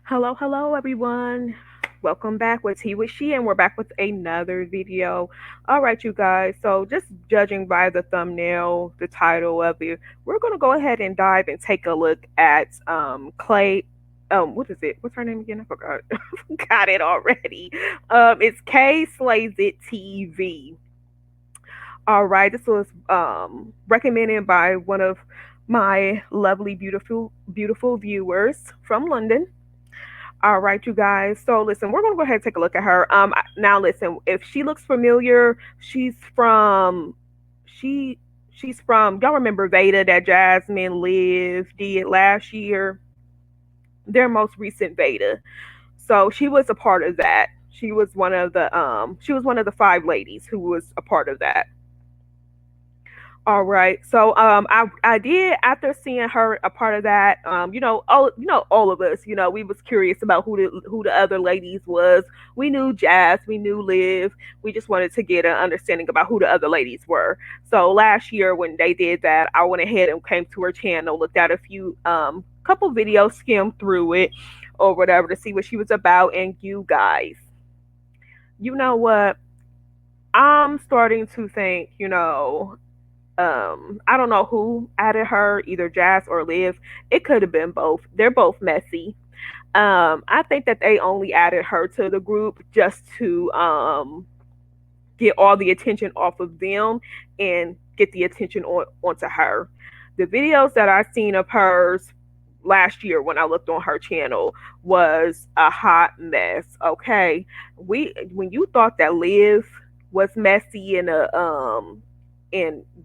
Hello, hello, everyone. Welcome back with Tea with She, and we're back with another video. All right, you guys. So, just judging by the thumbnail, the title of it, we're gonna go ahead and dive and take a look at Clay. What is it? What's her name again? I forgot. Got it already. It's Kay Slays It TV. All right, this was recommended by one of my lovely, beautiful viewers from London. All right, you guys. So listen, we're gonna go ahead and take a look at her. Now listen, if she looks familiar, she she's from y'all remember Veda that Jasmine Liv did last year, their most recent Veda. So she was a part of that. She was one of the five ladies who was a part of that. All right. So I did after seeing her a part of that. All of us, we was curious about who the other ladies was. We knew Jazz, we knew Liv. We just wanted to get an understanding about who the other ladies were. So last year when they did that, I went ahead and came to her channel, looked at a few couple videos, skimmed through it or whatever to see what she was about. And you guys, you know what? I'm starting to think, I don't know who added her, either Jazz or Liv. It could have been both. They're both messy. I think that they only added her to the group just to get all the attention off of them and get the attention onto her. The videos that I seen of hers last year when I looked on her channel was a hot mess. Okay, when you thought that Liv was messy and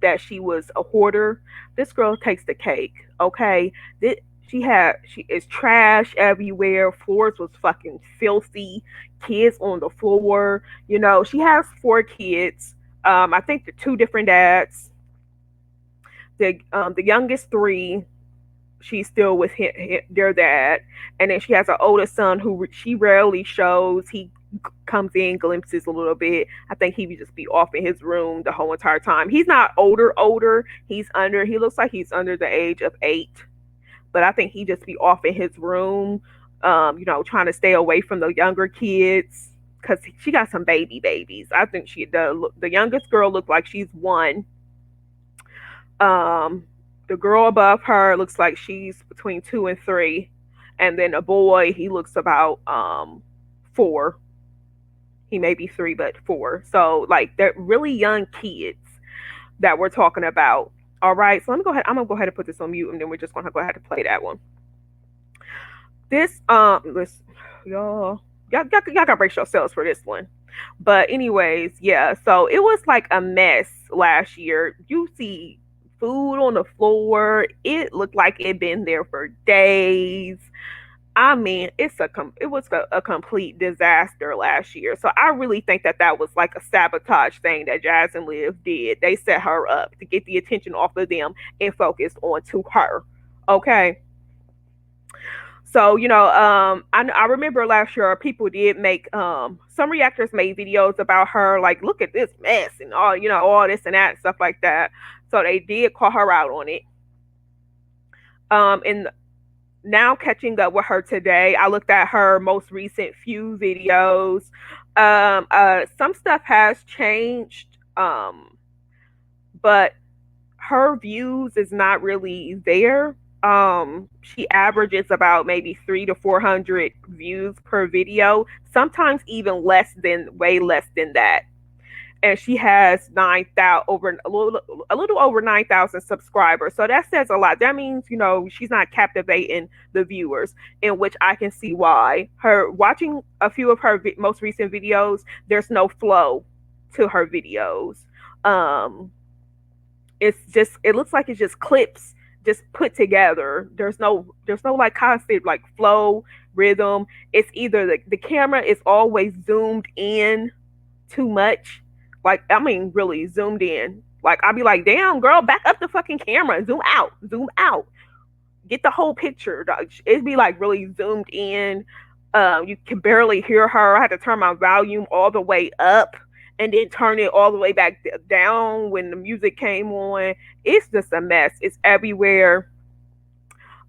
that she was a hoarder, this girl takes the cake. Okay, she is trash everywhere. Floors was fucking filthy. Kids on the floor. She has four kids. I think the two different dads. The youngest three, she's still with their dad, and then she has an older son who she rarely shows. He comes in, glimpses a little bit. I think he would just be off in his room the whole entire time. He's not older. He looks like he's under the age of 8, but I think he just be off in his room, trying to stay away from the younger kids because she got some babies. I think the youngest girl looked like she's 1. Um, the girl above her looks like she's between 2 and 3, and then a boy, he looks about 4. He may be 3, but 4. So like they're really young kids that we're talking about. All right, so let me go ahead. I'm gonna go ahead and put this on mute, and then we're just gonna go ahead and play that one. This y'all gotta brace yourselves for this one. But anyways, yeah. So it was like a mess last year. You see food on the floor. It looked like it been there for days. I mean, it was a complete disaster last year. So I really think that that was like a sabotage thing that Jazz and Liv did. They set her up to get the attention off of them and focus onto her. Okay. So I remember last year people did make some reactors made videos about her, like look at this mess and all this and that and stuff like that. So they did call her out on it. And now catching up with her today, I looked at her most recent few videos. Some stuff has changed, but her views is not really there. She averages about maybe 300 to 400 views per video, sometimes even way less than that. And she has 9,000 over a little over 9,000 subscribers. So that says a lot. That means she's not captivating the viewers, in which I can see why. Her watching a few of her most recent videos, there's no flow to her videos. Um, it looks like it's just clips just put together. There's no like constant like flow, rhythm. It's either the camera is always zoomed in too much, like I mean really zoomed in. Like I'll be like, damn girl, back up the fucking camera, zoom out, get the whole picture. It'd be like really zoomed in. You can barely hear her. I had to turn my volume all the way up and then turn it all the way back down when the music came on. It's just a mess. It's everywhere.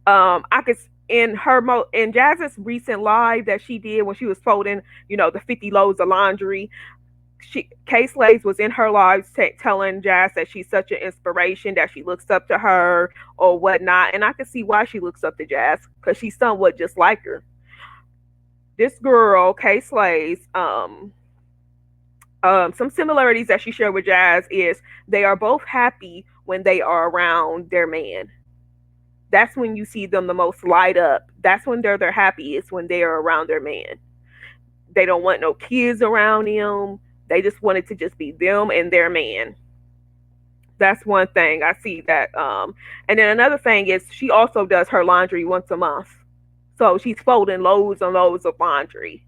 I could in Jazz's recent live that she did when she was folding, the 50 loads of laundry, Kay Slaves was in her live telling Jazz that she's such an inspiration, that she looks up to her or whatnot, and I can see why she looks up to Jazz because she's somewhat just like her. This girl, Kay Slaves, some similarities that she shared with Jazz is they are both happy when they are around their man. That's when you see them the most light up. That's when they're their happiest, when they are around their man. They don't want no kids around them. They just wanted to just be them and their man. That's one thing I see that. And then another thing is she also does her laundry once a month. So she's folding loads and loads of laundry.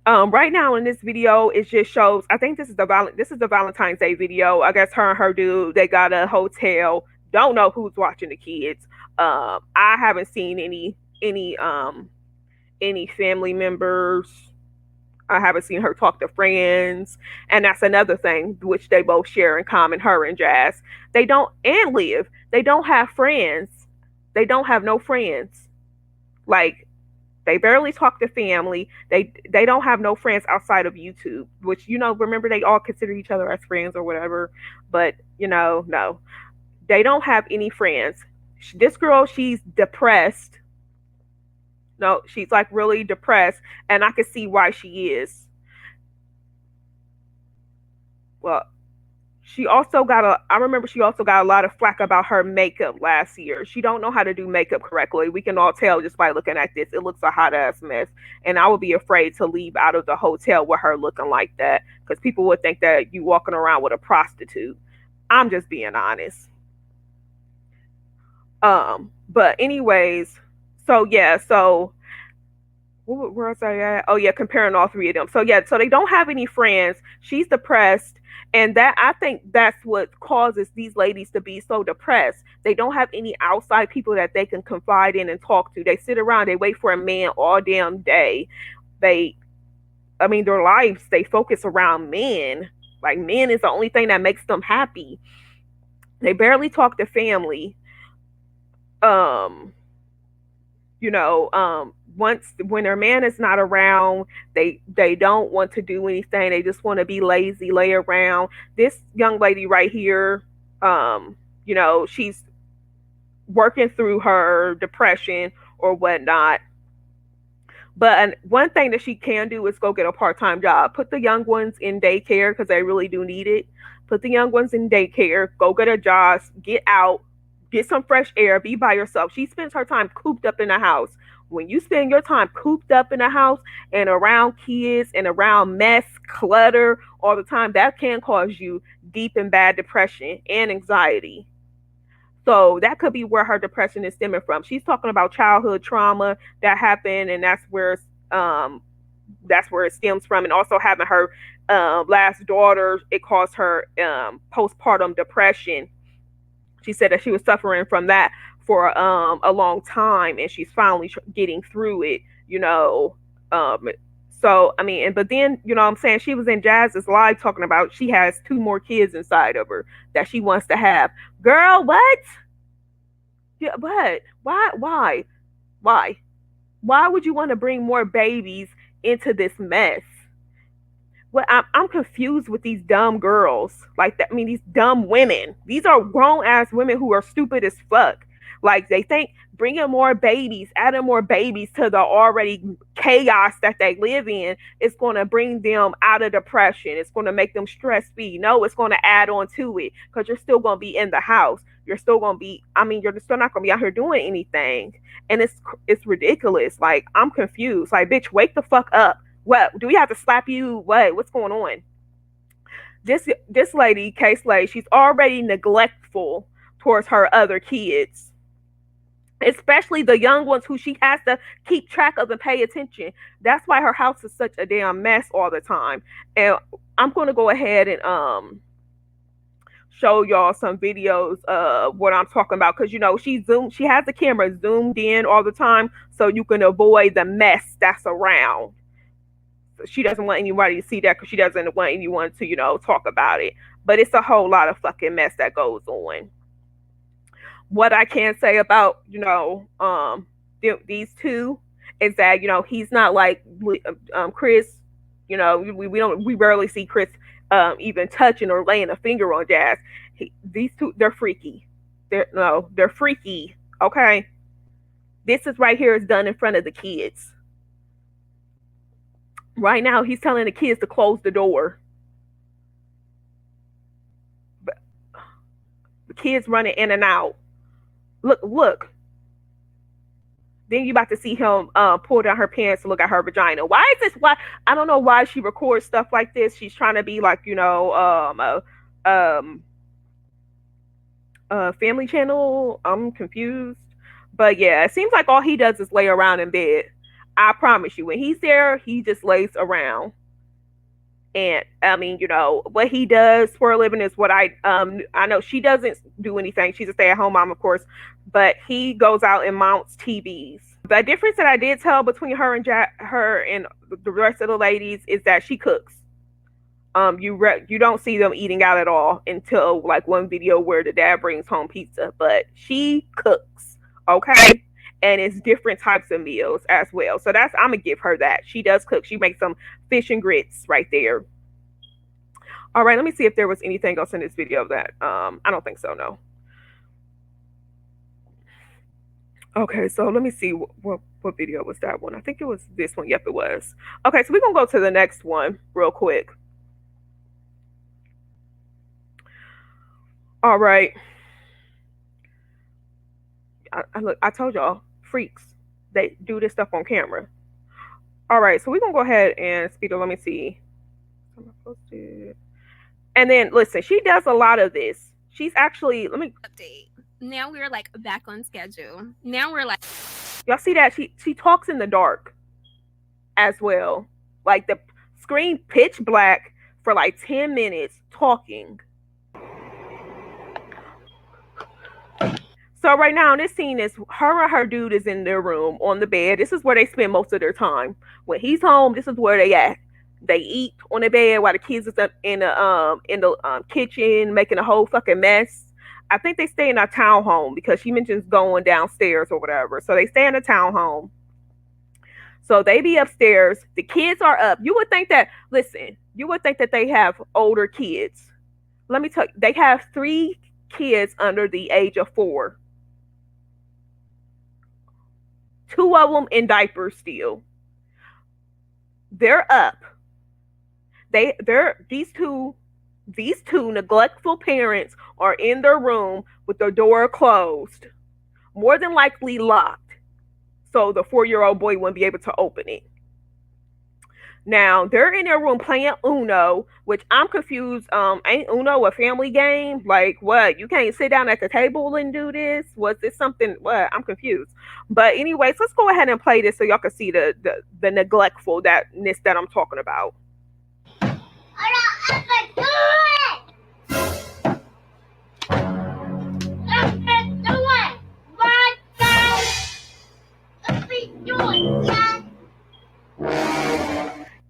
Right now in this video, it just shows. I think this is the Valentine's Day video. I guess her and her dude, they got a hotel. Don't know who's watching the kids. I haven't seen any family members. I haven't seen her talk to friends, and that's another thing which they both share in common. Her and Jazz, they don't and Liv. They don't have friends. They don't have no friends. Like they barely talk to family. They don't have no friends outside of YouTube, which remember they all consider each other as friends or whatever. But no, they don't have any friends. This girl, she's depressed. No, she's like really depressed, and I can see why she is. Well, I remember she also got a lot of flack about her makeup last year. She don't know how to do makeup correctly. We can all tell just by looking at this. It looks a hot ass mess. And I would be afraid to leave out of the hotel with her looking like that because people would think that you walking around with a prostitute. I'm just being honest. But anyways, so yeah, so where was I at? Oh yeah, comparing all three of them. So yeah, so they don't have any friends. She's depressed, and that I think that's what causes these ladies to be so depressed. They don't have any outside people that they can confide in and talk to. They sit around, they wait for a man all damn day. They, I mean, their lives they focus around men. Like men is the only thing that makes them happy. They barely talk to family. Um, once when their man is not around, they don't want to do anything. They just want to be lazy, lay around. This young lady right here, she's working through her depression or whatnot. But one thing that she can do is go get a part-time job. Put the young ones in daycare because they really do need it. Put the young ones in daycare. Go get a job. Get out. Get some fresh air. Be by yourself. She spends her time cooped up in the house. When you spend your time cooped up in the house and around kids and around mess, clutter all the time, that can cause you deep and bad depression and anxiety. So that could be where her depression is stemming from. She's talking about childhood trauma that happened, and um, that's where it stems from. And also having her last daughter, it caused her postpartum depression. She said that she was suffering from that for a long time, and she's finally getting through it. You know, um, so I mean, but then I'm saying she was in Jazz's live talking about she has two more kids inside of her that she wants to have. Girl, what? Yeah, but why, why would you want to bring more babies into this mess? Well, I'm confused with these dumb girls like that. I mean, these dumb women. These are grown ass women who are stupid as fuck. Like they think bringing more babies, adding more babies to the already chaos that they live in is going to bring them out of depression. It's going to make them stress free. No, it's going to add on to it because you're still going to be in the house. You're still going to be. I mean, you're still not going to be out here doing anything, and it's ridiculous. Like I'm confused. Like, bitch, wake the fuck up. What do we have to slap you? What's going on? This lady, Kay Slay, she's already neglectful towards her other kids, especially the young ones who she has to keep track of and pay attention. That's why her house is such a damn mess all the time. And I'm going to go ahead and show y'all some videos of what I'm talking about because she has the camera zoomed in all the time so you can avoid the mess that's around. She doesn't want anybody to see that because she doesn't want anyone to talk about it, but it's a whole lot of fucking mess that goes on. What I can say about these two is that he's not like Chris. We rarely see Chris even touching or laying a finger on Jazz. These two, they're freaky. They're freaky. Okay, this is right here is done in front of the kids. Right now, he's telling the kids to close the door. But the kids running in and out. Look, look. Then you about to see him pull down her pants to look at her vagina. Why is this? Why I don't know why she records stuff like this. She's trying to be like Family Channel. I'm confused, but yeah, it seems like all he does is lay around in bed. I promise you, when he's there, he just lays around. And I mean, what he does for a living is what I know she doesn't do anything. She's a stay-at-home mom, of course, but he goes out and mounts TVs. The difference that I did tell between her and the rest of the ladies is that she cooks. You don't see them eating out at all until like one video where the dad brings home pizza, but she cooks, okay, and it's different types of meals as well. So I'm gonna give her that. She does cook. She makes some fish and grits right there. All right, let me see if there was anything else in this video that I don't think so. No. Okay, so let me see what video was that one. I think it was this one. Yep, it was. Okay, so we're gonna go to the next one real quick. All right. I told y'all, freaks. They do this stuff on camera. All right, so we're gonna go ahead and speed up. Let me see. And then listen, she does a lot of this. She's actually update. Now we're like back on schedule. Now we're like, y'all see that she talks in the dark as well. Like the screen pitch black for like 10 minutes talking. So right now, this scene is her and her dude is in their room on the bed. This is where they spend most of their time. When he's home, this is where they at. They eat on the bed while the kids is in the kitchen making a whole fucking mess. I think they stay in a townhome because she mentions going downstairs or whatever. So they stay in a townhome. So they be upstairs. The kids are up. You would think that they have older kids. Let me tell you, they have 3 kids under the age of 4. 2 of them in diapers still. They're up. These two neglectful parents are in their room with their door closed, more than likely locked, so the 4-year-old boy wouldn't be able to open it. Now they're in their room playing Uno, which I'm confused. Ain't Uno a family game? Like what? You can't sit down at the table and do this? Was this something? What? I'm confused. But anyways, let's go ahead and play this so y'all can see the neglectfulness that I'm talking about.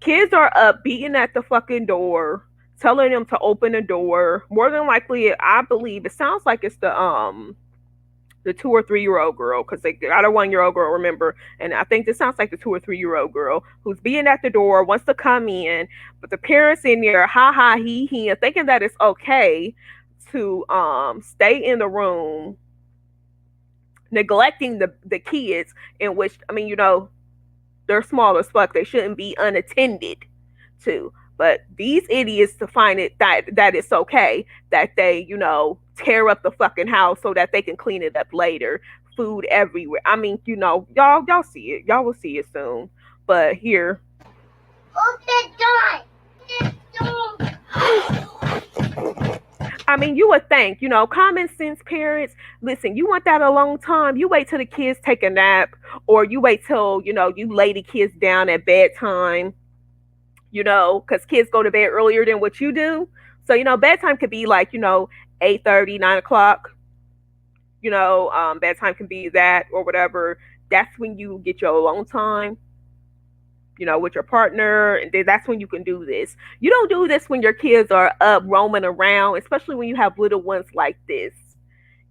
Kids are up beating at the fucking door, telling them to open the door. More than likely, I believe it sounds like it's the 2 or 3-year-old girl, because they got a 1-year-old girl, remember, and I think this sounds like the 2 or 3-year-old girl who's being at the door, wants to come in, but the parents in there, ha ha he, and thinking that it's okay to stay in the room, neglecting the kids, in which they're small as fuck. They shouldn't be unattended to. But these idiots to find it that it's okay that they, tear up the fucking house so that they can clean it up later. Food everywhere. I mean, y'all see it. Y'all will see it soon. But here. I mean, you would think, common sense parents, listen, you want that a long time, you wait till the kids take a nap, or you wait till, you lay the kids down at bedtime, because kids go to bed earlier than what you do. So, bedtime could be like, 8:30, 9 o'clock. Bedtime can be that or whatever. That's when you get your alone time, with your partner, and then that's when you can do this. You don't do this when your kids are up roaming around, especially when you have little ones like this.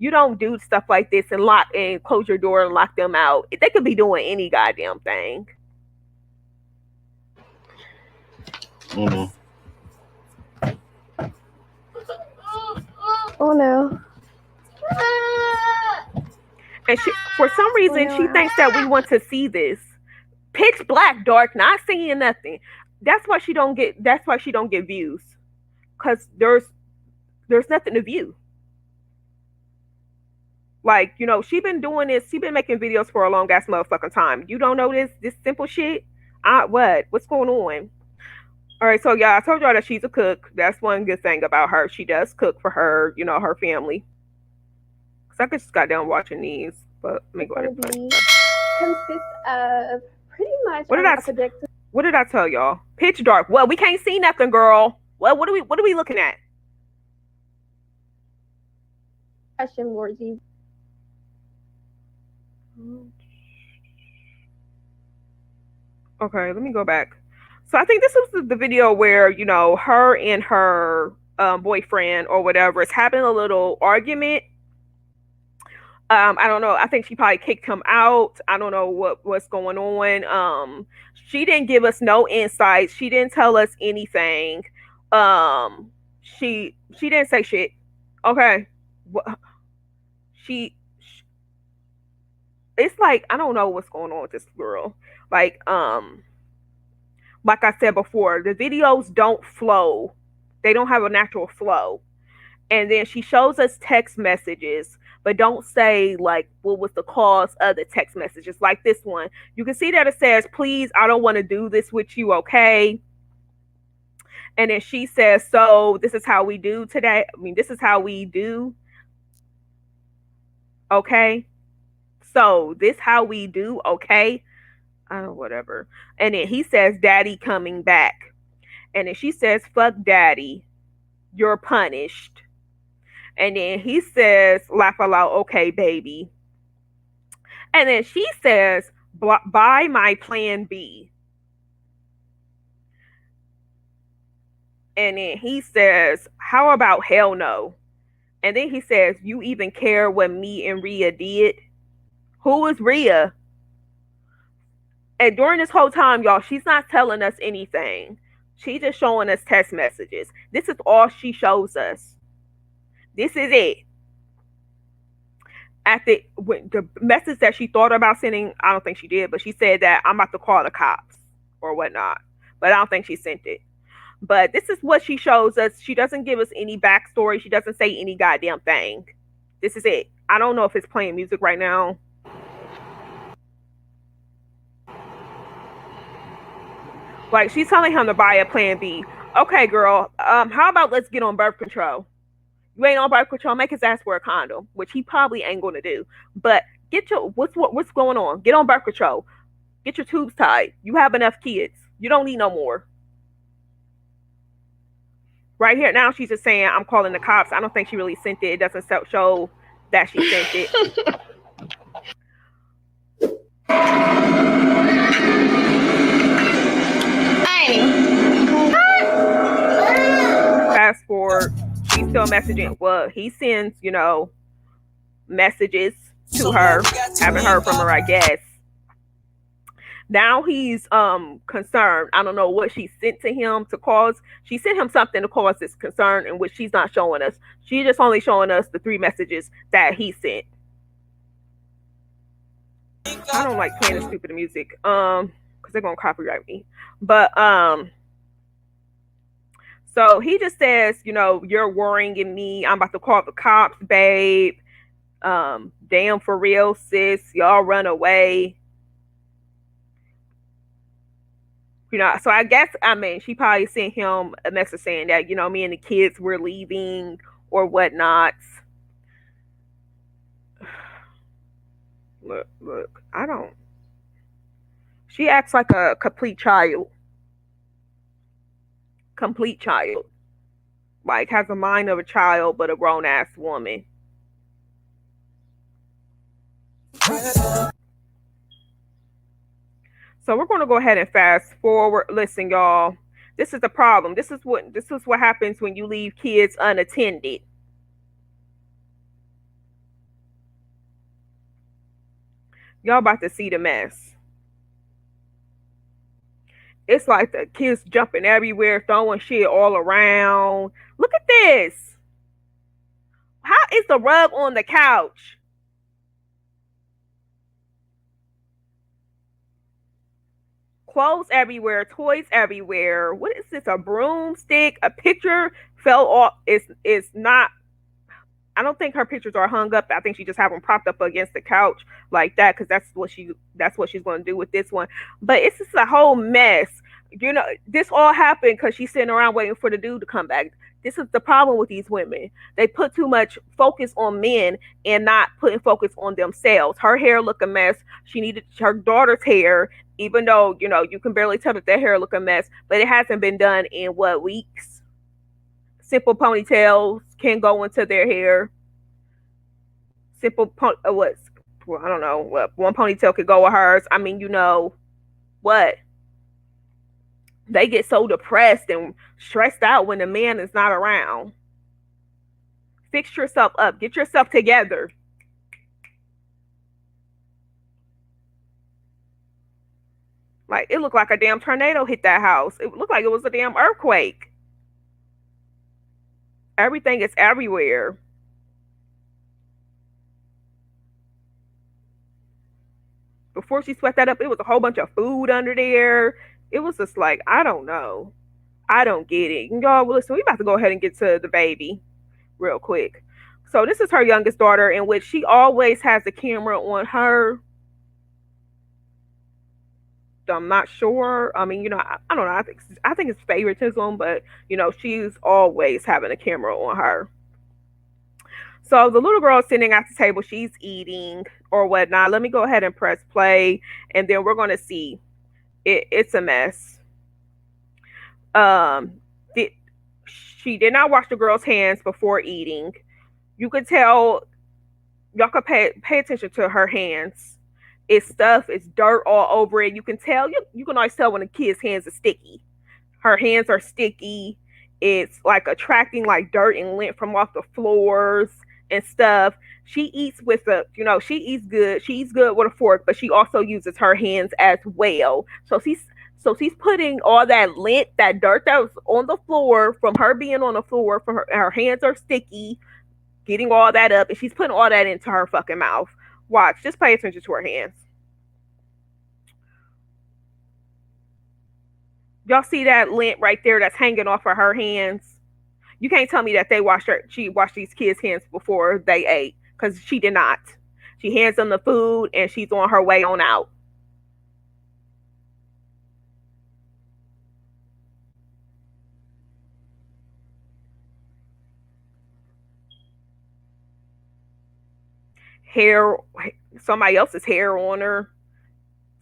You don't do stuff like this and lock and close your door and lock them out. They could be doing any goddamn thing. Mm-hmm. Oh no. And for some reason, she thinks that we want to see this pitch black, dark, not seeing nothing. That's why she don't get. That's why she don't get views, cause there's nothing to view. Like, she been doing this. She been making videos for a long ass motherfucking time. You don't know this simple shit. What's going on? All right, so yeah, I told y'all that she's a cook. That's one good thing about her. She does cook for her, her family. Cause I just got done watching these, but let me go ahead and play. Consists of pretty much. What did I tell y'all? Pitch dark. Well, we can't see nothing, girl. Well, what are we looking at? Question, Lorgie. Okay, let me go back. So I think this was the video where her and her boyfriend or whatever is having a little argument. I don't know. I think she probably kicked him out. I don't know what's going on. She didn't give us no insights. She didn't tell us anything. She didn't say shit. Okay. She it's like I don't know what's going on with this girl. Like I said before, the videos don't flow. They don't have a natural flow. And then she shows us text messages, but don't say like what was the cause of the text messages. Like this one, you can see that it says, "Please, I don't want to do this with you, okay?" And then she says, "So this is how we do today. I mean, this is how we do, okay? So this how we do, okay?" Whatever. And then he says, "Daddy coming back." And then she says, "Fuck daddy, you're punished." And then he says, laugh aloud, "Okay, baby." And then she says, "Buy my plan B." And then he says, "How about hell no?" And then he says, "You even care what me and Rhea did?" Who is Rhea? And during this whole time, y'all, she's not telling us anything. She's just showing us text messages. This is all she shows us. This is it. At the message that she thought about sending, I don't think she did, but she said that I'm about to call the cops or whatnot. But I don't think she sent it. But this is what she shows us. She doesn't give us any backstory. She doesn't say any goddamn thing. This is it. I don't know if it's playing music right now. Like, she's telling him to buy a plan B. Okay, girl, how about let's get on birth control? You ain't on birth control, make his ass wear a condom, which he probably ain't gonna do. But what's going on? Get on birth control. Get your tubes tied. You have enough kids. You don't need no more. Right here now, she's just saying, "I'm calling the cops." I don't think she really sent it. It doesn't show that she sent it. Fast forward, she's still messaging. Well, he sends, messages to her, haven't heard from her, I guess. Now he's concerned. I don't know what she sent to him to cause. She sent him something to cause this concern, in which she's not showing us. She's just only showing us the 3 messages that he sent. I don't like playing the stupid music, because they're gonna copyright me. But so he just says, "You're worrying me. I'm about to call the cops, babe. Damn, for real, sis. Y'all run away." So I guess, she probably sent him a message saying that, me and the kids were leaving or whatnot. Look, I don't. She acts like a complete child. Complete child. Like, has the mind of a child, but a grown ass woman. So we're going to go ahead and fast forward. Listen, y'all. This is the problem. This is what happens when you leave kids unattended. Y'all about to see the mess. It's like the kids jumping everywhere, throwing shit all around. Look at this. How is the rug on the couch? Clothes everywhere, toys everywhere. What is this? A broomstick? A picture fell off. It's not. I don't think her pictures are hung up. I think she just have them propped up against the couch like that because that's what she's going to do with this one. But it's just a whole mess. You know, this all happened because she's sitting around waiting for the dude to come back. This is the problem with these women. They put too much focus on men and not putting focus on themselves. Her hair look a mess. She needed her daughter's hair, even though you can barely tell that their hair look a mess. But it hasn't been done in what, weeks? Simple ponytails can go into their hair. What? Well, I don't know what one ponytail could go with hers. I mean, what? They get so depressed and stressed out when the man is not around. Fix yourself up. Get yourself together. Like, it looked like a damn tornado hit that house. It looked like it was a damn earthquake. Everything is everywhere. Before she swept that up, it was a whole bunch of food under there. It was just like, I don't know. I don't get it. Y'all, well, listen, we about to go ahead and get to the baby real quick. So this is her youngest daughter, in which she always has the camera on her. I'm not sure. I mean, I don't know. I think it's favoritism, but she's always having a camera on her. So the little girl sitting at the table, she's eating or whatnot. Let me go ahead and press play, and then we're gonna see. It's a mess. Um, did, she did not wash the girl's hands before eating. You could tell. Y'all could pay attention to her hands. It's stuff. It's dirt all over it. You can tell. You can always tell when a kid's hands are sticky. Her hands are sticky. It's like attracting like dirt and lint from off the floors and stuff. She eats with she eats good. She eats good with a fork, but she also uses her hands as well. So she's putting all that lint, that dirt that was on the floor from her being on the floor, from her hands are sticky, getting all that up, and she's putting all that into her fucking mouth. Watch, just pay attention to her hands. Y'all see that lint right there that's hanging off of her hands? You can't tell me that she washed these kids' hands before they ate, because she did not. She hands them the food and she's on her way on out. Hair, somebody else's hair on her.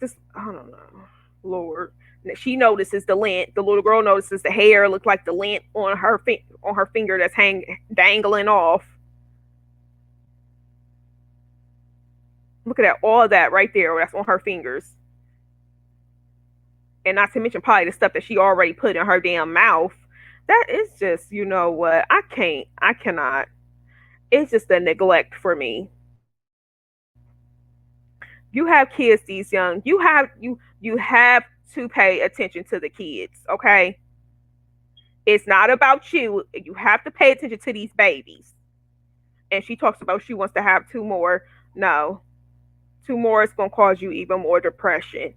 Just, I don't know. Lord. She notices the lint. The little girl notices the hair look like the lint on her finger that's dangling off. Look at that, all that right there that's on her fingers. And not to mention probably the stuff that she already put in her damn mouth. That is just, you know what? I cannot. It's just a neglect for me. You have kids these young. You have to pay attention to the kids, okay? It's not about you. You have to pay attention to these babies. And she talks about she wants to have two more. No. Two more is gonna cause you even more depression.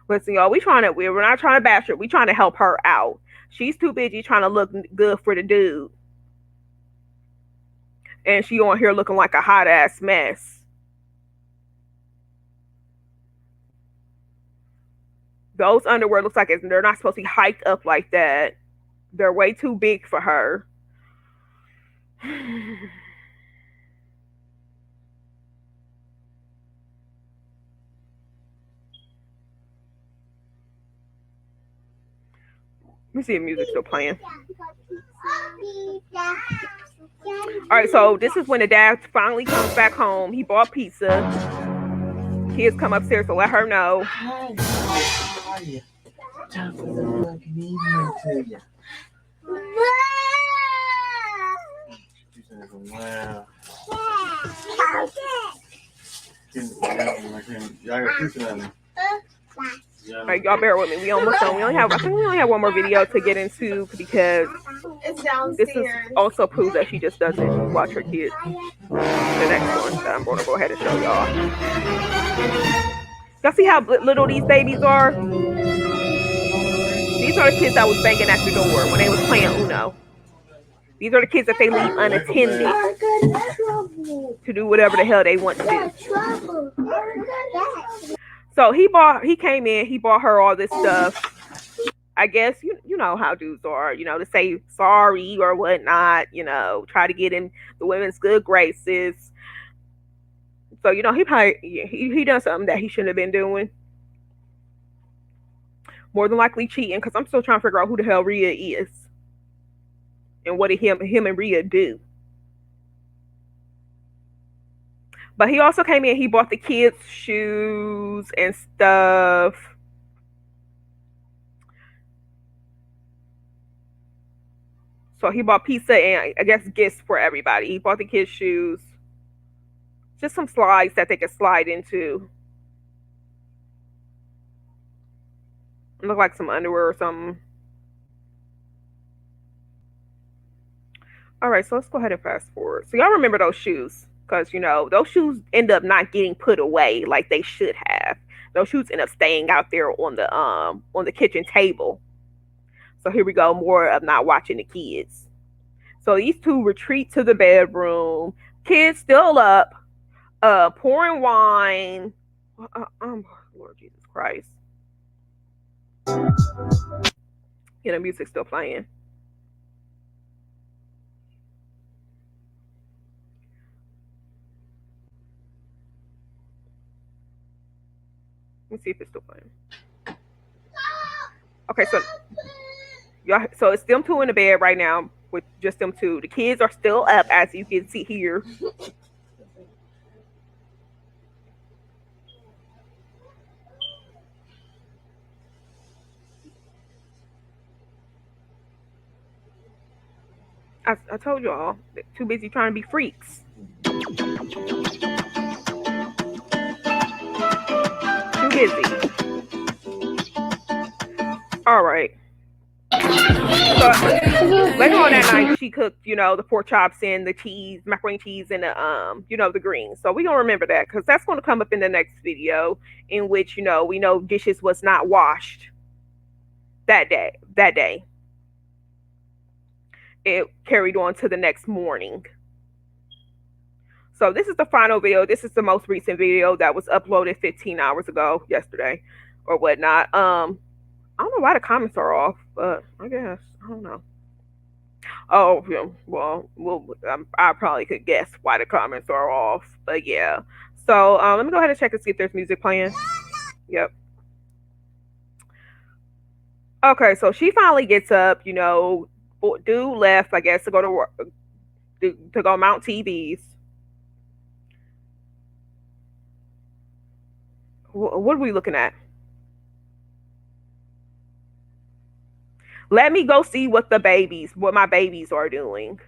Listen, y'all, we're not trying to bash her. We trying to help her out. She's too busy trying to look good for the dude. And she on here looking like a hot ass mess. Those underwear looks like they're not supposed to be hiked up like that. They're way too big for her. Let me see if music's still playing. All right, so this is when the dad finally comes back home. He bought pizza. Kids come upstairs to let her know. Hi, how are you? Top of the fucking evening to you. Wow. All right, y'all bear with me. We almost done. I think we only have one more video to get into because this is also proof that she just doesn't watch her kids. The next one that I'm going to go ahead and show y'all. Y'all see how little these babies are? These are the kids that was banging at the door when they was playing Uno. These are the kids that they leave unattended to do whatever the hell they want to do. So he came in, he bought her all this stuff. I guess you know how dudes are, to say sorry or whatnot, try to get in the women's good graces. So he probably he done something that he shouldn't have been doing. More than likely cheating, because I'm still trying to figure out who the hell Rhea is and what did him and Rhea do. But he also came in, he bought the kids shoes and stuff. So he bought pizza and I guess gifts for everybody. He bought the kids shoes. Just some slides that they could slide into. Look like some underwear or something. All right, so let's go ahead and fast forward. So y'all remember those shoes, because those shoes end up not getting put away like they should have. Those shoes end up staying out there on the kitchen table. So here we go, more of not watching the kids. So these two retreat to the bedroom. Kids still up, pouring wine. Lord Jesus Christ. Yeah, the music's still playing. Let me see if it's still playing. Okay, so y'all, so it's them two in the bed right now with just them two. The kids are still up, as you can see here. I told y'all, they're too busy trying to be freaks. Too busy. All right. So later on that night, she cooked, the pork chops and the cheese, macaroni cheese, and the greens. So we gonna remember that because that's gonna come up in the next video, in which we know dishes was not washed that day. It carried on to the next morning. So this is the final video. This is the most recent video that was uploaded 15 hours ago, yesterday, or whatnot. I don't know why the comments are off, but I guess I don't know. Oh, yeah, well, I probably could guess why the comments are off, but yeah. So let me go ahead and check and see if there's music playing. Yep. Okay, so she finally gets up. Dude left, I guess, to go to work, to go mount TVs. What are we looking at? Let me go see what my babies are doing.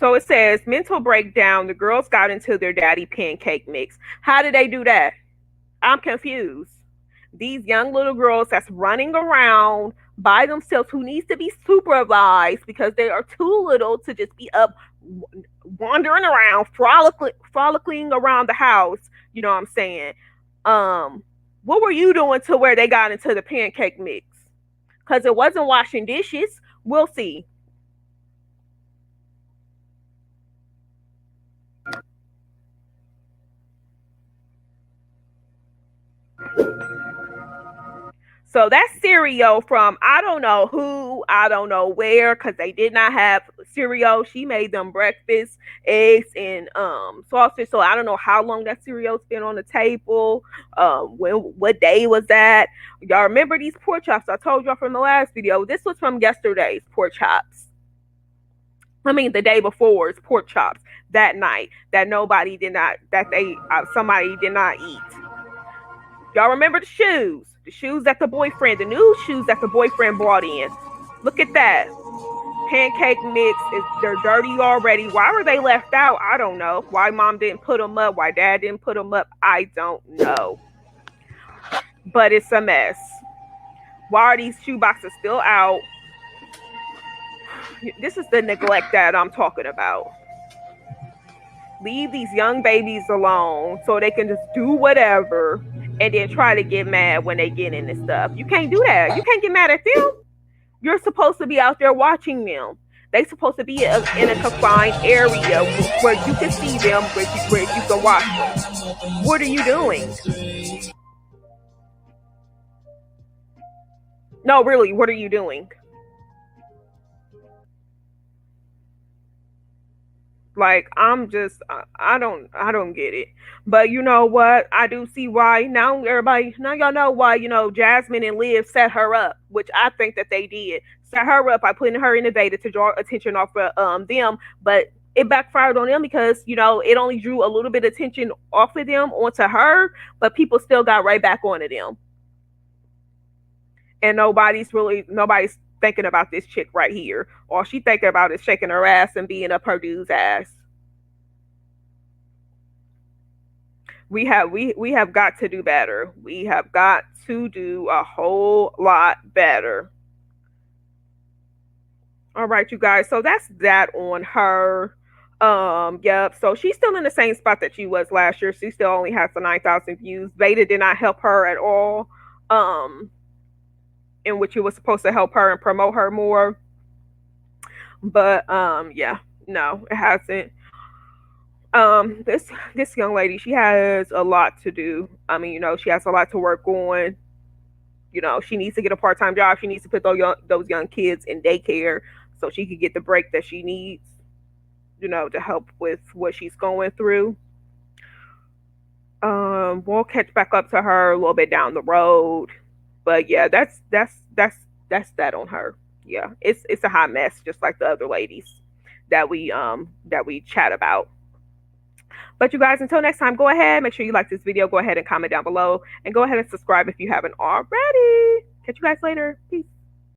So it says mental breakdown. The girls got into their daddy pancake mix. How did they do that? I'm confused. These young little girls that's running around by themselves, who needs to be supervised because they are too little to just be up wandering around, frolicking around the house. You know what I'm saying? What were you doing to where they got into the pancake mix? Because it wasn't washing dishes. We'll see. So that's cereal from I don't know who, I don't know where, because they did not have cereal. She made them breakfast, eggs, and sausage. So I don't know how long that cereal's been on the table. What day was that? Y'all remember these pork chops I told y'all from the last video? This was from yesterday's pork chops. I mean, the day before's pork chops that night that nobody did not, that they, somebody did not eat. Y'all remember the shoes? The shoes that the boyfriend, the new shoes that the boyfriend brought in. Look at that. Pancake mix is they're dirty already. Why were they left out? I don't know. Why mom didn't put them up? Why dad didn't put them up? I don't know. But it's a mess. Why are these shoe boxes still out? This is the neglect that I'm talking about. Leave these young babies alone so they can just do whatever and then try to get mad when they get into stuff. You can't do that. You can't get mad at them. You're supposed to be out there watching them. They're supposed to be in a confined area where you can see them, where you can watch them. What are you doing? No, really, what are you doing? Like I don't get it. But you know what? I do see why now y'all know why, Jasmine and Liv set her up, which I think that they did. Set her up by putting her in the beta to draw attention off of them, but it backfired on them because, it only drew a little bit of attention off of them onto her, but people still got right back onto them. And nobody's thinking about this chick right here. All she thinking about is shaking her ass and being up her dude's ass. We have got to do better. We have got to do a whole lot better. All right, you guys. So that's that on her. Yep. So she's still in the same spot that she was last year. She still only has the 9,000 views. Beta did not help her at all. In which it was supposed to help her and promote her more. But yeah, no, it hasn't. This young lady, she has a lot to do. I mean, she has a lot to work on. She needs to get a part-time job. She needs to put those young kids in daycare so she can get the break that she needs, to help with what she's going through. We'll catch back up to her a little bit down the road. But yeah, that's that on her. Yeah, it's a hot mess, just like the other ladies that we chat about. But you guys, until next time, go ahead, make sure you like this video, go ahead and comment down below, and go ahead and subscribe if you haven't already. Catch you guys later. Peace.